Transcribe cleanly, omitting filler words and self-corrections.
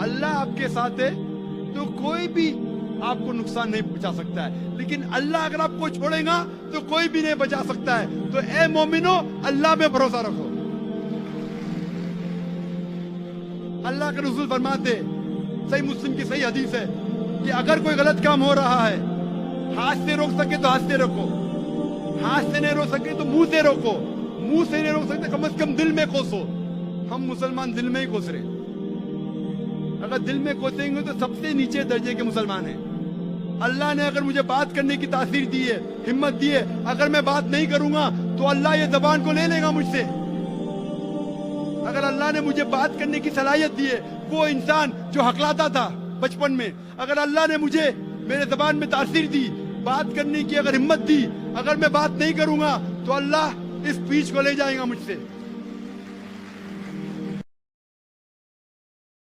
اللہ آپ کے ساتھ ہے تو کوئی بھی آپ کو نقصان نہیں پہنچا سکتا ہے، لیکن اللہ اگر آپ کو چھوڑے گا تو کوئی بھی نہیں بچا سکتا ہے۔ تو اے مومنو، اللہ میں بھروسہ رکھو۔ اللہ کے رسول فرماتے، صحیح مسلم کی صحیح حدیث ہے کہ اگر کوئی غلط کام ہو رہا ہے، ہاتھ سے روک سکے تو ہاتھ سے روکو، ہاتھ سے نہیں روک سکے تو منہ سے روکو، منہ سے نہیں روک سکتے کم از کم دل میں کوسو۔ ہم مسلمان دل میں ہی کوس رہے، اگر دل میں کوسیں گے تو سب سے نیچے درجے کے مسلمان ہیں۔ اللہ نے اگر مجھے بات کرنے کی تاثیر دی ہے، ہمت دی ہے، اگر میں بات نہیں کروں گا تو اللہ یہ زبان کو لے لے گا مجھ سے۔ اگر اللہ نے مجھے بات کرنے کی صلاحیت دی ہے، وہ انسان جو ہکلاتا تھا بچپن میں، اگر اللہ نے مجھے میرے زبان میں تاثیر دی، بات کرنے کی اگر ہمت دی، اگر میں بات نہیں کروں گا تو اللہ اس پیچ کو لے جائے گا مجھ سے۔